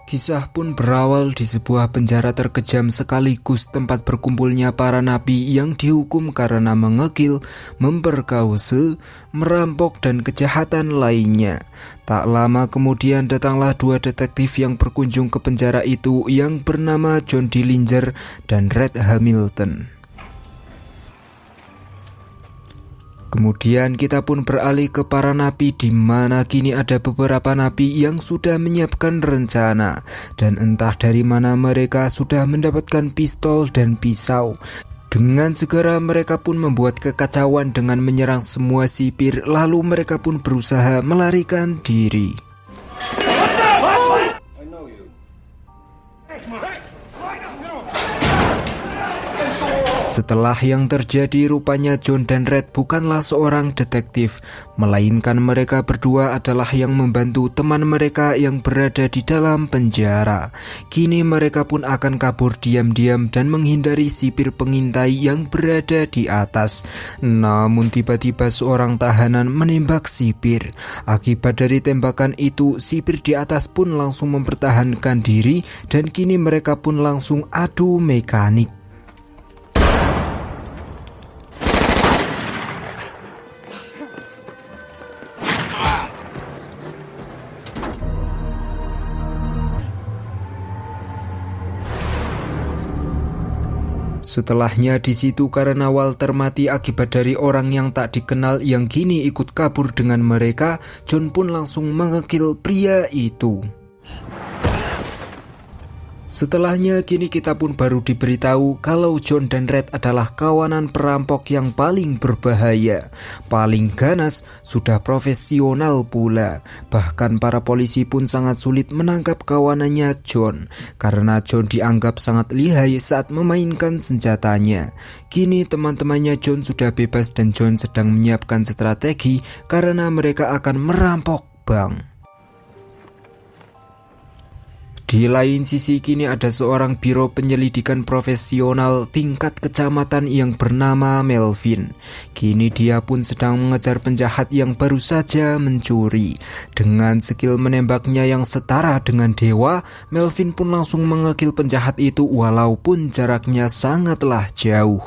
Kisah pun berawal di sebuah penjara terkejam sekaligus tempat berkumpulnya para napi yang dihukum karena mengekil, memperkosa, merampok dan kejahatan lainnya. Tak lama kemudian datanglah dua detektif yang berkunjung ke penjara itu yang bernama John Dillinger dan Red Hamilton. Kemudian kita pun beralih ke para napi di mana kini ada beberapa napi yang sudah menyiapkan rencana dan entah dari mana mereka sudah mendapatkan pistol dan pisau. Dengan segera mereka pun membuat kekacauan dengan menyerang semua sipir, lalu mereka pun berusaha melarikan diri. Setelah yang terjadi, rupanya John dan Red bukanlah seorang detektif, melainkan mereka berdua adalah yang membantu teman mereka yang berada di dalam penjara. Kini mereka pun akan kabur diam-diam dan menghindari sipir pengintai yang berada di atas. Namun tiba-tiba seorang tahanan menembak sipir. Akibat dari tembakan itu, sipir di atas pun langsung mempertahankan diri dan kini mereka pun langsung adu mekanik. Setelahnya di situ karena Walter mati akibat dari orang yang tak dikenal yang kini ikut kabur dengan mereka, John pun langsung mengekil pria itu. Setelahnya kini kita pun baru diberitahu kalau John dan Red adalah kawanan perampok yang paling berbahaya, paling ganas, sudah profesional pula. Bahkan para polisi pun sangat sulit menangkap kawanannya John, karena John dianggap sangat lihai saat memainkan senjatanya. Kini teman-temannya John sudah bebas dan John sedang menyiapkan strategi karena mereka akan merampok bank. Di lain sisi kini ada seorang biro penyelidikan profesional tingkat kecamatan yang bernama Melvin. Kini dia pun sedang mengejar penjahat yang baru saja mencuri. Dengan skill menembaknya yang setara dengan dewa, Melvin pun langsung mengekil penjahat itu walaupun jaraknya sangatlah jauh.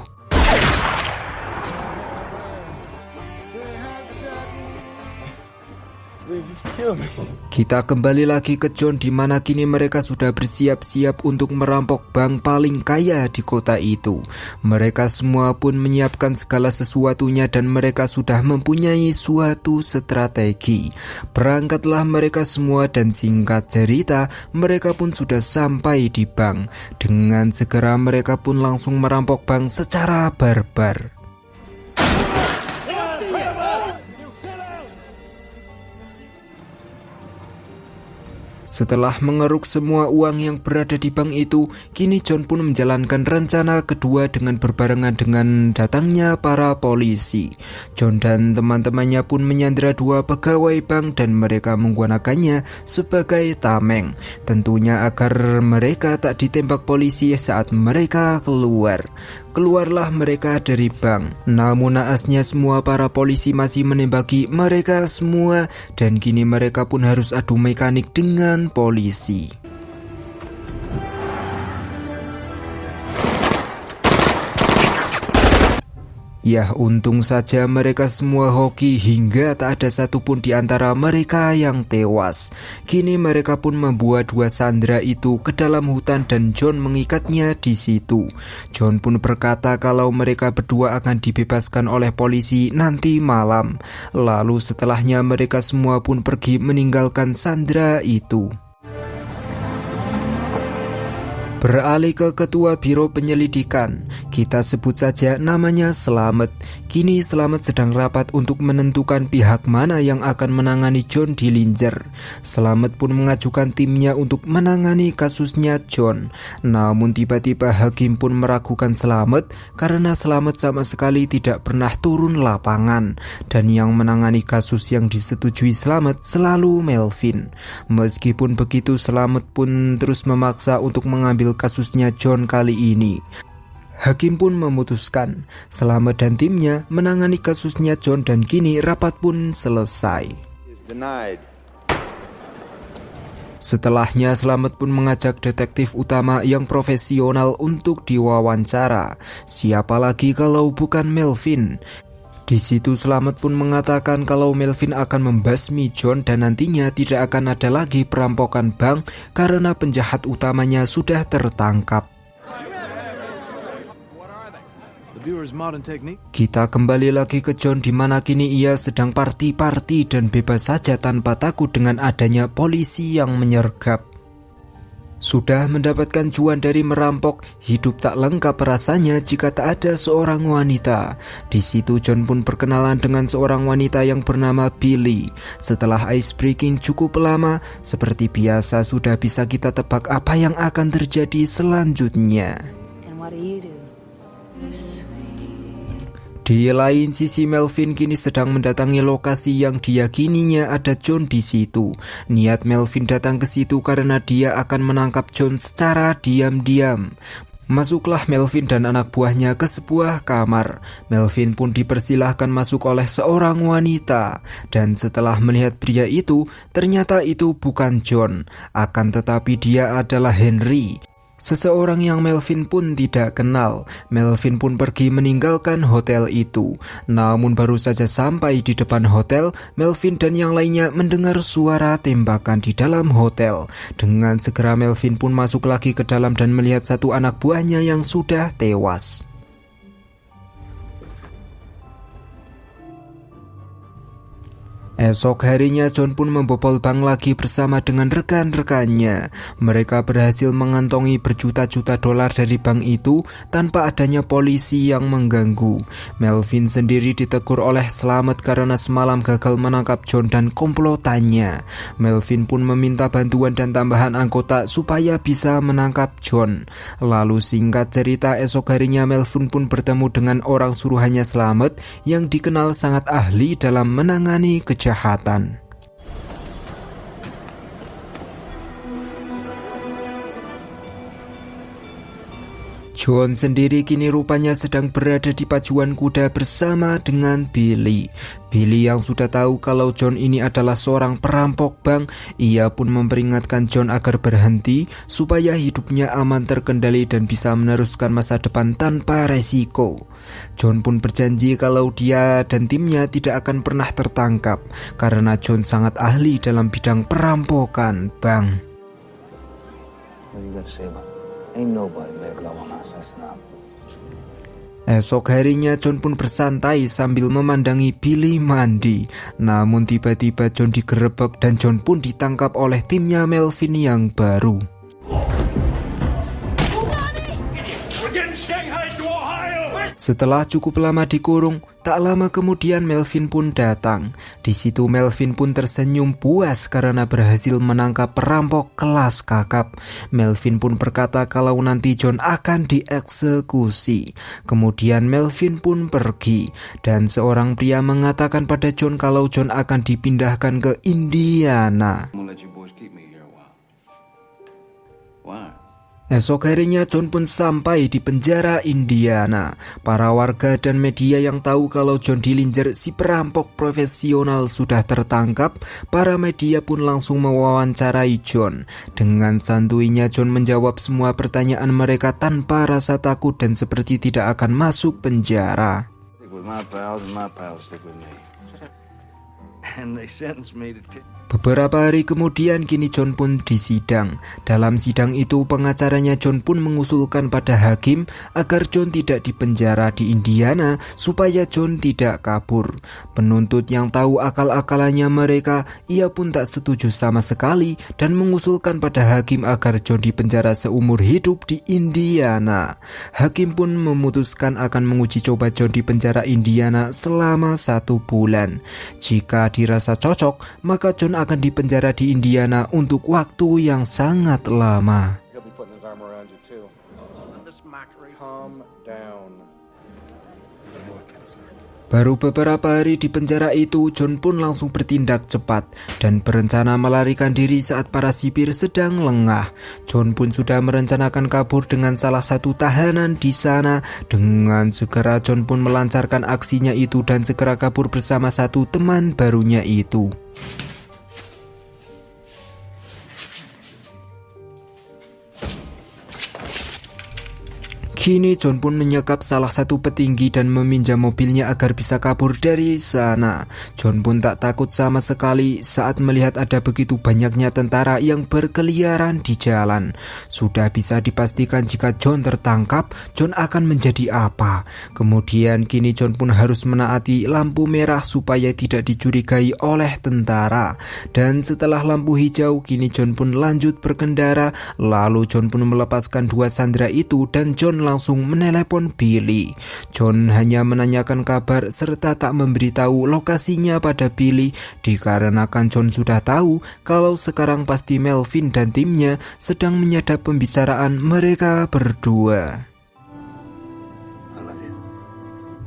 Kita kembali lagi ke John di mana kini mereka sudah bersiap-siap untuk merampok bank paling kaya di kota itu. Mereka semua pun menyiapkan segala sesuatunya dan mereka sudah mempunyai suatu strategi. Berangkatlah mereka semua dan singkat cerita mereka pun sudah sampai di bank. Dengan segera mereka pun langsung merampok bank secara barbar. Setelah mengeruk semua uang yang berada di bank itu, kini John pun menjalankan rencana kedua dengan berbarengan dengan datangnya para polisi. John dan teman-temannya pun menyandera dua pegawai bank dan mereka menggunakannya sebagai tameng. Tentunya agar mereka tak ditembak polisi saat mereka keluar. Keluarlah mereka dari bank. Namun naasnya semua para polisi masih menembaki mereka semua dan kini mereka pun harus adu mekanik dengan polisi. Ya, untung saja mereka semua hoki hingga tak ada satupun di antara mereka yang tewas. Kini mereka pun membawa dua sandera itu ke dalam hutan dan John mengikatnya di situ. John pun berkata kalau mereka berdua akan dibebaskan oleh polisi nanti malam. Lalu setelahnya mereka semua pun pergi meninggalkan sandera itu. Beralih ke ketua biro penyelidikan, kita sebut saja namanya Slamet. Kini Slamet sedang rapat untuk menentukan pihak mana yang akan menangani John Dillinger. Slamet pun mengajukan timnya untuk menangani kasusnya John. Namun tiba-tiba hakim pun meragukan Slamet karena Slamet sama sekali tidak pernah turun lapangan. Dan yang menangani kasus yang disetujui Slamet selalu Melvin. Meskipun begitu Slamet pun terus memaksa untuk mengambil kasusnya John kali ini. Hakim pun memutuskan Slamet dan timnya menangani kasusnya John dan kini rapat pun selesai. Setelahnya Slamet pun mengajak detektif utama yang profesional untuk diwawancara. Siapa lagi kalau bukan Melvin? Di situ Slamet pun mengatakan kalau Melvin akan membasmi John dan nantinya tidak akan ada lagi perampokan bank karena penjahat utamanya sudah tertangkap. Kita kembali lagi ke John di mana kini ia sedang party-party dan bebas saja tanpa takut dengan adanya polisi yang menyergap. Sudah mendapatkan cuan dari merampok, hidup tak lengkap rasanya jika tak ada seorang wanita. Di situ John pun berkenalan dengan seorang wanita yang bernama Billy. Setelah ice breaking cukup lama, seperti biasa sudah bisa kita tebak apa yang akan terjadi selanjutnya. Di lain sisi, Melvin kini sedang mendatangi lokasi yang diyakininya ada John di situ. Niat Melvin datang ke situ karena dia akan menangkap John secara diam-diam. Masuklah Melvin dan anak buahnya ke sebuah kamar. Melvin pun dipersilahkan masuk oleh seorang wanita. Dan setelah melihat pria itu, ternyata itu bukan John. Akan tetapi dia adalah Henry, seseorang yang Melvin pun tidak kenal. Melvin pun pergi meninggalkan hotel itu. Namun baru saja sampai di depan hotel, Melvin dan yang lainnya mendengar suara tembakan di dalam hotel. Dengan segera Melvin pun masuk lagi ke dalam dan melihat satu anak buahnya yang sudah tewas. Esok harinya John pun membobol bank lagi bersama dengan rekan-rekannya. Mereka berhasil mengantongi berjuta-juta dolar dari bank itu tanpa adanya polisi yang mengganggu. Melvin sendiri ditegur oleh Slamet karena semalam gagal menangkap John dan komplotannya. Melvin pun meminta bantuan dan tambahan anggota supaya bisa menangkap John. Lalu singkat cerita, esok harinya Melvin pun bertemu dengan orang suruhannya Slamet yang dikenal sangat ahli dalam menangani kejahatan. John sendiri kini rupanya sedang berada di pacuan kuda bersama dengan Billy. Billy yang sudah tahu kalau John ini adalah seorang perampok bank, ia pun memperingatkan John agar berhenti supaya hidupnya aman terkendali dan bisa meneruskan masa depan tanpa resiko. John pun berjanji kalau dia dan timnya tidak akan pernah tertangkap karena John sangat ahli dalam bidang perampokan bank. Esok harinya John pun bersantai sambil memandangi Billy mandi. Namun tiba-tiba John digerebek dan John pun ditangkap oleh timnya Melvin yang baru. Setelah cukup lama dikurung, tak lama kemudian Melvin pun datang. Di situ Melvin pun tersenyum puas karena berhasil menangkap perampok kelas kakap. Melvin pun berkata kalau nanti John akan dieksekusi. Kemudian Melvin pun pergi dan seorang pria mengatakan pada John kalau John akan dipindahkan ke Indiana. Esok harinya John pun sampai di penjara Indiana. Para warga dan media yang tahu kalau John Dillinger si perampok profesional sudah tertangkap, para media pun langsung mewawancarai John. Dengan santuinya John menjawab semua pertanyaan mereka tanpa rasa takut dan seperti tidak akan masuk penjara. Beberapa hari kemudian kini John pun disidang. Dalam sidang itu pengacaranya John pun mengusulkan pada hakim agar John tidak dipenjara di Indiana supaya John tidak kabur. Penuntut yang tahu akal-akalannya mereka, ia pun tak setuju sama sekali dan mengusulkan pada hakim agar John dipenjara seumur hidup di Indiana. Hakim pun memutuskan akan menguji coba John di penjara Indiana selama 1 bulan. Jika dirasa cocok, maka John akan dipenjara di Indiana untuk waktu yang sangat lama. Baru beberapa hari di penjara itu, John pun langsung bertindak cepat dan berencana melarikan diri saat para sipir sedang lengah. John pun sudah merencanakan kabur dengan salah satu tahanan di sana. Dengan segera John pun melancarkan aksinya itu dan segera kabur bersama satu teman barunya itu. Kini John pun menyekap salah satu petinggi dan meminjam mobilnya agar bisa kabur dari sana. John pun tak takut sama sekali saat melihat ada begitu banyaknya tentara yang berkeliaran di jalan. Sudah bisa dipastikan jika John tertangkap, John akan menjadi apa. Kemudian kini John pun harus menaati lampu merah supaya tidak dicurigai oleh tentara. Dan setelah lampu hijau, kini John pun lanjut berkendara. Lalu John pun melepaskan dua sandera itu dan John langsung menelepon Billy. John hanya menanyakan kabar serta tak memberitahu lokasinya pada Billy, dikarenakan John sudah tahu kalau sekarang pasti Melvin dan timnya sedang menyadap pembicaraan mereka berdua.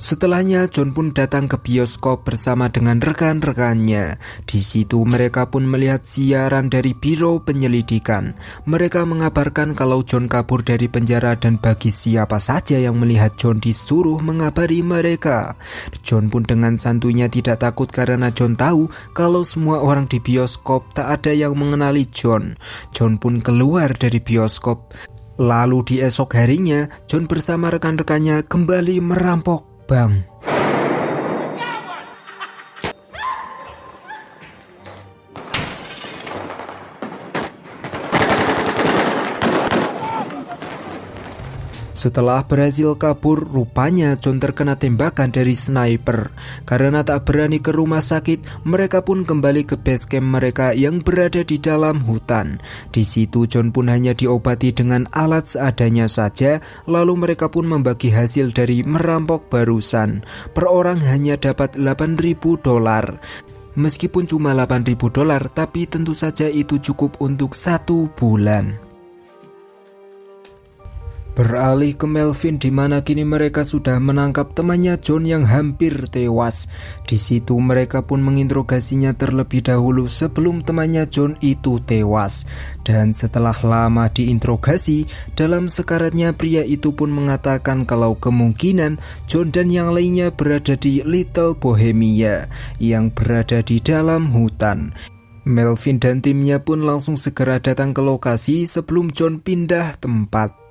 Setelahnya John pun datang ke bioskop bersama dengan rekan-rekannya. Di situ mereka pun melihat siaran dari Biro Penyelidikan. Mereka mengabarkan kalau John kabur dari penjara dan bagi siapa saja yang melihat John disuruh mengabari mereka. John pun dengan santuinya tidak takut karena John tahu kalau semua orang di bioskop tak ada yang mengenali John. John pun keluar dari bioskop. Lalu di esok harinya, John bersama rekan-rekannya kembali merampok bank. Setelah berhasil kabur, rupanya John terkena tembakan dari sniper. Karena tak berani ke rumah sakit, mereka pun kembali ke base camp mereka yang berada di dalam hutan. Di situ John pun hanya diobati dengan alat seadanya saja, lalu mereka pun membagi hasil dari merampok barusan. Per orang hanya dapat $8.000. Meskipun cuma $8.000, tapi tentu saja itu cukup untuk 1 bulan. Beralih ke Melvin, di mana kini mereka sudah menangkap temannya John yang hampir tewas. Di situ mereka pun menginterogasinya terlebih dahulu sebelum temannya John itu tewas. Dan setelah lama diinterogasi, dalam sekaratnya pria itu pun mengatakan kalau kemungkinan John dan yang lainnya berada di Little Bohemia yang berada di dalam hutan. Melvin dan timnya pun langsung segera datang ke lokasi sebelum John pindah tempat.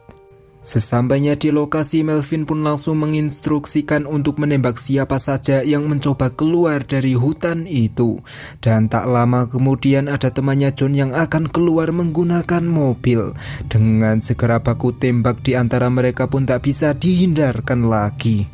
Sesampainya di lokasi, Melvin pun langsung menginstruksikan untuk menembak siapa saja yang mencoba keluar dari hutan itu. Dan tak lama kemudian ada temannya John yang akan keluar menggunakan mobil. Dengan segera baku tembak di antara mereka pun tak bisa dihindarkan lagi.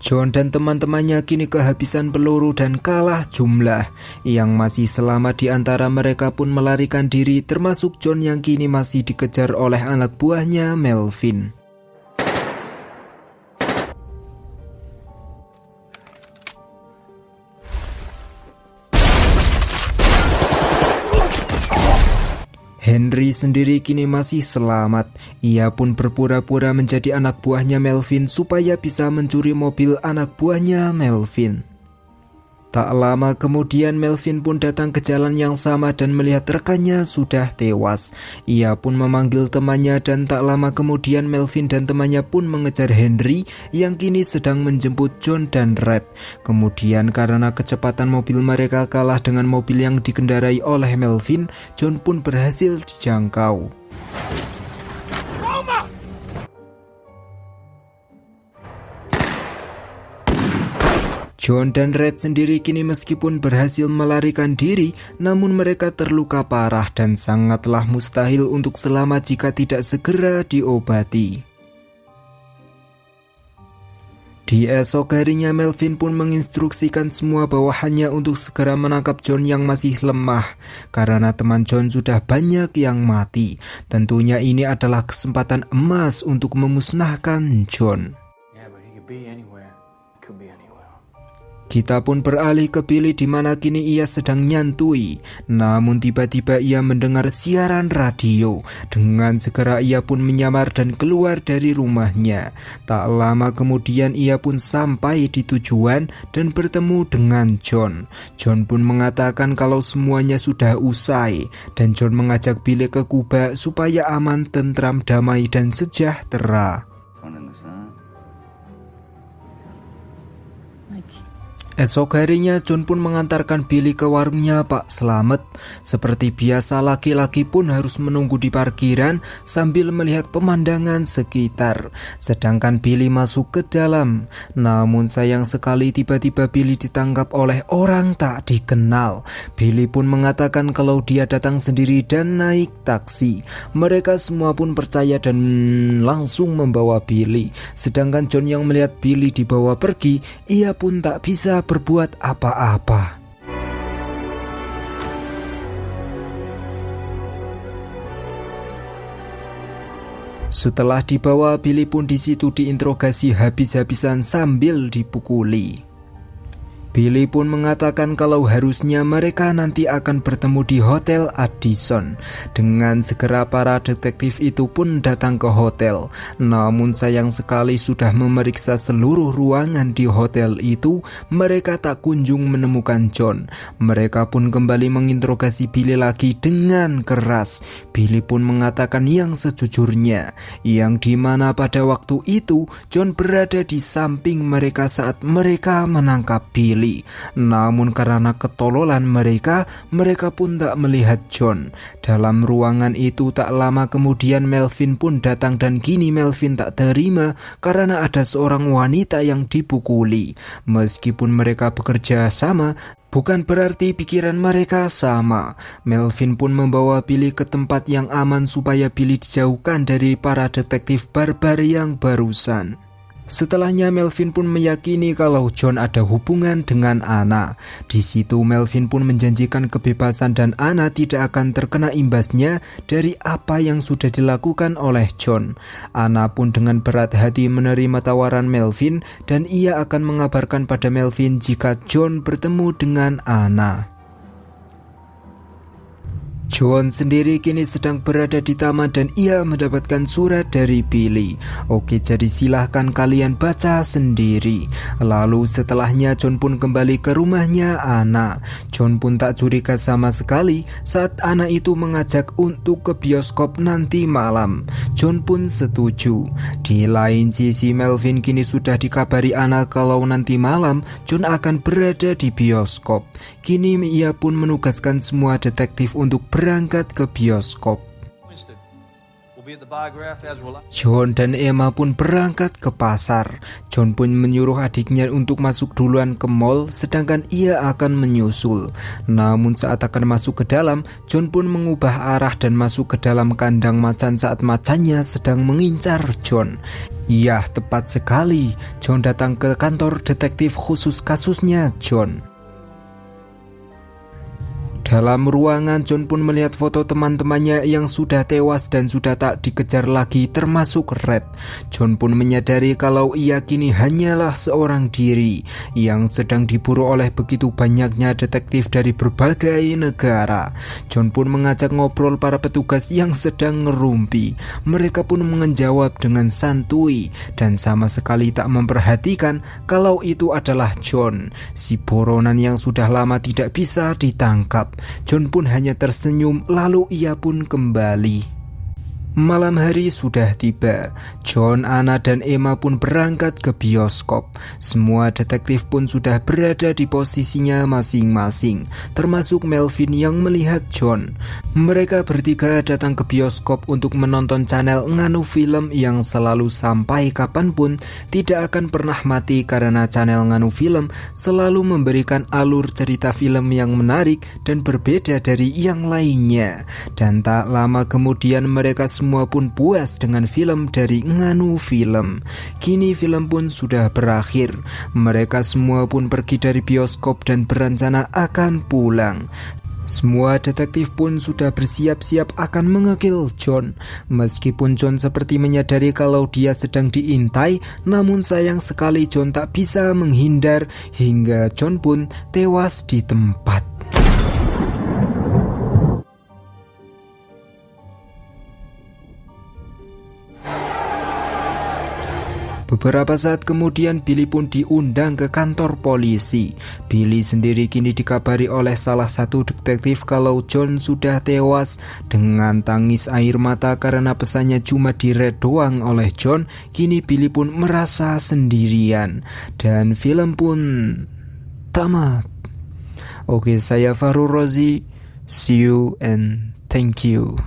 John dan teman-temannya kini kehabisan peluru dan kalah jumlah. Yang masih selamat di antara mereka pun melarikan diri, termasuk John yang kini masih dikejar oleh anak buahnya Melvin. Henry sendiri kini masih selamat. Ia pun berpura-pura menjadi anak buahnya Melvin supaya bisa mencuri mobil anak buahnya Melvin. Tak lama kemudian Melvin pun datang ke jalan yang sama dan melihat rekannya sudah tewas. Ia pun memanggil temannya dan tak lama kemudian Melvin dan temannya pun mengejar Henry yang kini sedang menjemput John dan Red. Kemudian karena kecepatan mobil mereka kalah dengan mobil yang dikendarai oleh Melvin, John pun berhasil dijangkau. John dan Red sendiri kini meskipun berhasil melarikan diri, namun mereka terluka parah dan sangatlah mustahil untuk selamat jika tidak segera diobati. Di esok harinya Melvin pun menginstruksikan semua bawahannya untuk segera menangkap John yang masih lemah, karena teman John sudah banyak yang mati. Tentunya ini adalah kesempatan emas untuk memusnahkan John. Kita pun beralih ke Billy di mana kini ia sedang nyantui. Namun tiba-tiba ia mendengar siaran radio. Dengan segera ia pun menyamar dan keluar dari rumahnya. Tak lama kemudian ia pun sampai di tujuan dan bertemu dengan John. John pun mengatakan kalau semuanya sudah usai dan John mengajak Billy ke kubah supaya aman, tentram, damai dan sejahtera. Esok harinya John pun mengantarkan Billy ke warungnya Pak Slamet. Seperti biasa laki-laki pun harus menunggu di parkiran sambil melihat pemandangan sekitar. Sedangkan Billy masuk ke dalam. Namun sayang sekali tiba-tiba Billy ditangkap oleh orang tak dikenal. Billy pun mengatakan kalau dia datang sendiri dan naik taksi. Mereka semua pun percaya dan langsung membawa Billy. Sedangkan John yang melihat Billy dibawa pergi, ia pun tak bisa berbuat apa-apa. Setelah dibawa, Billy pun di situ diinterogasi habis-habisan sambil dipukuli. Billy pun mengatakan kalau harusnya mereka nanti akan bertemu di Hotel Addison. Dengan segera para detektif itu pun datang ke hotel. Namun sayang sekali sudah memeriksa seluruh ruangan di hotel itu, mereka tak kunjung menemukan John. Mereka pun kembali menginterogasi Billy lagi dengan keras. Billy pun mengatakan yang sejujurnya, yang dimana pada waktu itu John berada di samping mereka saat mereka menangkap Billy. Namun karena ketololan mereka pun tak melihat John. Dalam ruangan itu tak lama kemudian Melvin pun datang dan kini Melvin tak terima karena ada seorang wanita yang dipukuli. Meskipun mereka bekerja sama, bukan berarti pikiran mereka sama. Melvin pun membawa Billy ke tempat yang aman supaya Billy dijauhkan dari para detektif barbar yang barusan. Setelahnya Melvin pun meyakini kalau John ada hubungan dengan Anna. Di situ Melvin pun menjanjikan kebebasan dan Anna tidak akan terkena imbasnya dari apa yang sudah dilakukan oleh John. Anna pun dengan berat hati menerima tawaran Melvin dan ia akan mengabarkan pada Melvin jika John bertemu dengan Anna. John sendiri kini sedang berada di taman dan ia mendapatkan surat dari Billy. Oke, jadi silahkan kalian baca sendiri. Lalu setelahnya John pun kembali ke rumahnya Anna. John pun tak curiga sama sekali saat Anna itu mengajak untuk ke bioskop nanti malam. John pun setuju. Di lain sisi Melvin kini sudah dikabari Anna kalau nanti malam John akan berada di bioskop. Kini ia pun menugaskan semua detektif untuk berangkat ke bioskop. John dan Emma pun berangkat ke pasar. John pun menyuruh adiknya untuk masuk duluan ke mall, sedangkan ia akan menyusul. Namun saat akan masuk ke dalam, John pun mengubah arah dan masuk ke dalam kandang macan saat macannya sedang mengincar John. Yah, tepat sekali. John datang ke kantor detektif khusus kasusnya John. Dalam ruangan John pun melihat foto teman-temannya yang sudah tewas dan sudah tak dikejar lagi termasuk Red. John pun menyadari kalau ia kini hanyalah seorang diri yang sedang diburu oleh begitu banyaknya detektif dari berbagai negara. John pun mengajak ngobrol para petugas yang sedang ngerumpi. Mereka pun menjawab dengan santuy dan sama sekali tak memperhatikan kalau itu adalah John, si buronan yang sudah lama tidak bisa ditangkap. John pun hanya tersenyum lalu ia pun kembali. Malam hari sudah tiba. John, Anna, dan Emma pun berangkat ke bioskop. Semua detektif pun sudah berada di posisinya masing-masing, termasuk Melvin yang melihat John. Mereka bertiga datang ke bioskop untuk menonton channel Nganu Film yang selalu sampai kapanpun tidak akan pernah mati karena channel Nganu Film selalu memberikan alur cerita film yang menarik dan berbeda dari yang lainnya. Dan tak lama kemudian mereka semua pun puas dengan film dari Nganu Film. Kini film pun sudah berakhir. Mereka semua pun pergi dari bioskop dan berencana akan pulang. Semua detektif pun sudah bersiap-siap akan mengekil John. Meskipun John seperti menyadari kalau dia sedang diintai, namun sayang sekali John tak bisa menghindar hingga John pun tewas di tempat. Beberapa saat kemudian Billy pun diundang ke kantor polisi. Billy sendiri kini dikabari oleh salah satu detektif kalau John sudah tewas. Dengan tangis air mata karena pesannya cuma di-read doang oleh John, kini Billy pun merasa sendirian. Dan film pun tamat. Oke, saya Fahru Rozi. See you and thank you.